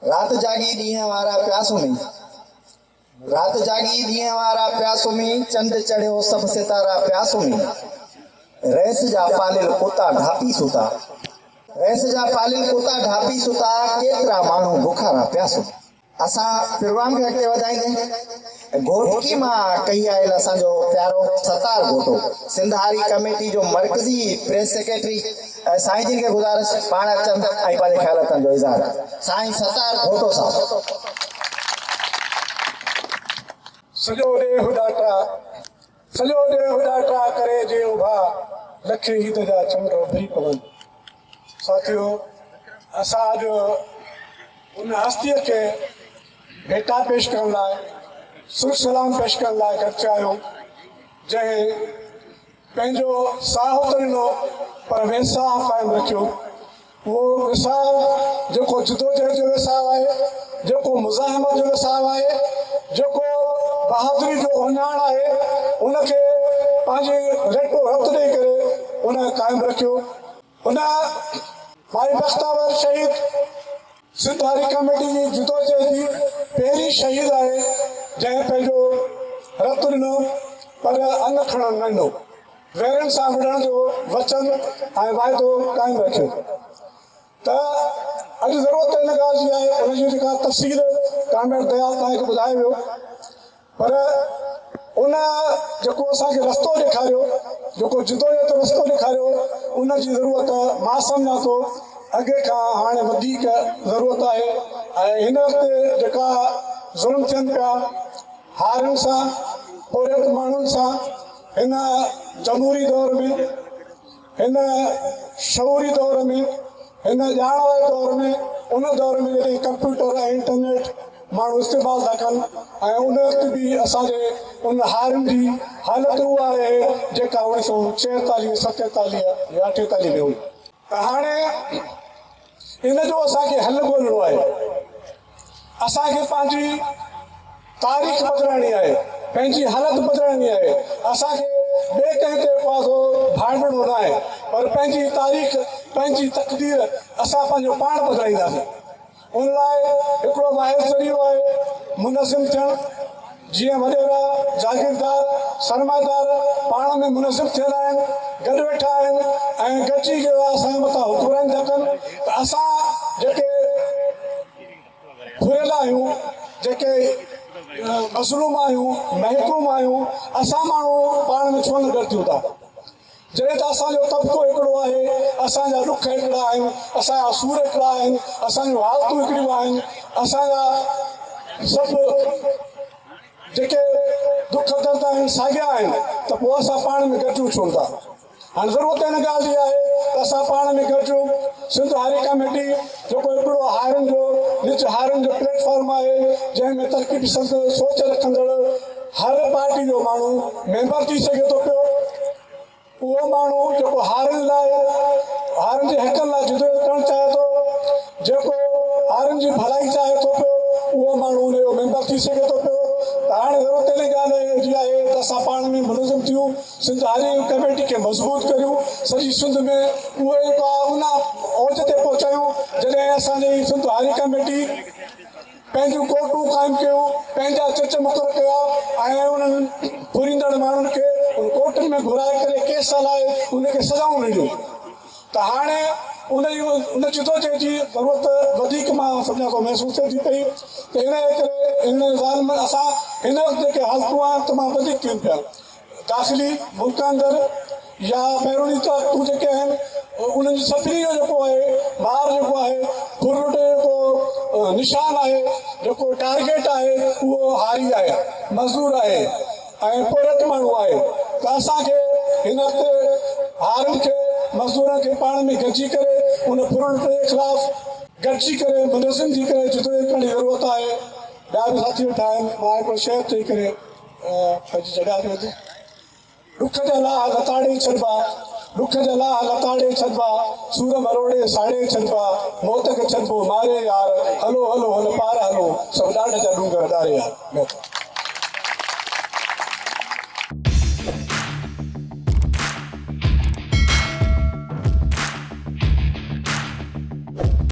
रात जागी ॾींहं वारा प्यासुमी, रात जागी ॾींहं वारा प्यासुमी, चंड चढ़ियो सभु सितारा प्यासुमी, रैस जा पालिल कुता ढापी सुता, रैस जा पालिल कुता ढापी सुता, केतिरा माण्हू बुखारा प्यासुमी। असां प्रोग्राम खे अॻिते वधाईंदे घोटकी मां कही आयल असांजो प्यारो सतार घोटो सिंध हारी कमेटी जो मर्कज़ी प्रेस सेक्रेटरी साईं जिन खे गुज़ारिश पाण अचनि ऐं पंहिंजे ख़्यालातनि जो इज़हार साईं सतार घोटो साहब। सॼो ॾेह उॾाटा करे जे उभा लखे ईद जा चंड उभरी पवनि। साथियो, असां अॼु उन हस्तीअ खे भेटा पेश करण लाइ, सुर सलाम पेश करण लाइ गॾिया आहियूं, जंहिं पंहिंजो साहु त ॾिनो पर वेसाह क़ाइमु रखियो। उहो वेसाह जेको जदोजहद जो वेसाह आहे, जेको मुज़ाहिमत जो वेसाह आहे, जेको बहादुरी जो उञाण आहे, उनखे पंहिंजे रेटो हथ ॾेई करे उन क़ाइमु रखियो। उन माई बख्तावर शहीद सिंध हारी कमेटी जी जदोजहद जी पहिरीं शहीद आहे, जंहिं पंहिंजो रत ॾिनो पर अन खणण न ॾिनो, वेरनि सां विढ़ण जो वचन ऐं वाइदो क़ाइमु रखियो। त अॼु ज़रूरत हिन ॻाल्हि जी आहे, उनजी जेका तफ़सील क़ामेट दयाल तव्हांखे ॿुधायो वियो, पर उन जेको असांखे रस्तो ॾेखारियो, जेको जदोजहद रस्तो ॾेखारियो, उनजी ज़रूरत मां सम्झां थो अॻे खां हाणे वधीक ज़रूरत आहे। ऐं हिन वक़्तु जेका ज़ुल्म थियनि पिया हारियुनि सां, पोरियत माण्हुनि सां, हिन जमहूरी दौर में, हिन शऊरी दौर में, हिन ॼाण वारे दौर में, उन दौर में जॾहिं कंप्यूटर ऐं इंटरनेट माण्हू इस्तेमालु था कनि, ऐं उन वक़्तु बि असांजे उन हारियुनि जी हालत उहा आहे जेका 1946, 47 या 48 में हुई। त हाणे इन जो असांखे हल ॻोल्हणो आहे। असांखे पंहिंजी तारीख़ बदिलाइणी आहे, पंहिंजी हालत बदिलाइणी आहे। असांखे ॿिए कंहिं ते पासो भांडणो न आहे, पर पंहिंजी तारीख़, पंहिंजी तक़दीर असां पंहिंजो पाण बदिलाईंदासीं। उन लाइ हिकिड़ो वाहिद ज़रियो आहे मुनज़िम थियणु। जीअं वॾेरा जागीरदार सरमादार पाण में मुनज़िम थियल आहिनि, गॾु वेठा आहिनि ऐं गॾिजी करे असांजे मथां हुकूमरानी था कनि, त असां जेके फुरियल आहियूं, जेके मज़लूम आहियूं, महकूम आहियूं, असां माण्हू पाण में छो न गॾु थियूं था। जॾहिं त असांजो तबिको हिकिड़ो आहे, असांजा ॾुख हिकिड़ा आहिनि, असांजा सूर हिकिड़ा आहिनि, असांजूं हालतूं हिकिड़ियूं आहिनि, असांजा सभु जेके दुख दर्द आहिनि साॻिया आहिनि, त पोइ असां पाण में गॾिजूं छो था। हाणे ज़रूरत हिन ॻाल्हि जी आहे त असां पाण में गॾिजूं। सिंध हारी कमेटी जेको हिकिड़ो हारियुनि जो निच हारियुनि जो प्लेटफॉर्म आहे, जंहिंमें तरक़ी पसंद सोच रखंदड़ हर पार्टी जो माण्हू मेंबर थी सघे थो पियो। उहो माण्हू जेको हारियुनि लाइ, हारियुनि जे हक़नि लाइ जदोजहद करणु चाहे थो, जेको हारियुनि जी भलाई चाहे थो पियो, उहो माण्हू हुनजो मेंबर थी सघे थो पियो। त हाणे ज़रूरत हिन ॻाल्हि जी आहे त असां पाण में मुनज़िम थियूं, सिंध हारी कमेटी खे मज़बूत करियूं, सॼी सिंध में उहे उन औज ते पहुचायूं जॾहिं असांजी सिंध हारी कमेटी पंहिंजूं कोर्टूं क़ाइमु कयूं, पंहिंजा चच मुक़ररु कया ऐं उन्हनि फुरींदड़ माण्हुनि खे उन कोर्टुनि में घुराए करे केस हलाए उनखे सज़ाऊं ॾिनियूं। त हाणे उन जदोजहद जी ज़रूरत वधीक मां सम्झां थो महसूसु थिए थी पई। त इन करे इन ज़ालिम असां हिन वक़्तु जेके हालतूं आहिनि तमामु वधीक थियनि पिया, दाख़िली मुल्क अंदरि या बैरूनी ताक़तूं जेके आहिनि, उन्हनि जी सभिनी जो जेको आहे ॿार जेको आहे फुरुट जेको निशान आहे, जेको टारगेट आहे, उहो हारी आहे, मज़दूर आहे ऐं पोरियत माण्हू आहे। त असांखे हिन वक़्तु हारियुनि खे, मज़दूरनि खे पाण में गॾिजी करे उन फुरुट जे ख़िलाफ़ गॾिजी करे मुनज़िम थी करे जदोजहद करण जी ज़रूरत आहे। ॿिया बि साथी वेठा आहिनि, मां हिकिड़ो शेयर चई करे पंहिंजी जॻह ते वधी। ॾुख जा लाह लताड़े छॾिबा, ॾुख जा लाह लताड़े छॾिबा, सूर मरोड़े साड़े छॾिबा, मौत खे छॾिबो मारे यार, हलो हलो हलो पार हलो, सभु ॾाढ जा डूंगर ॾारे यार।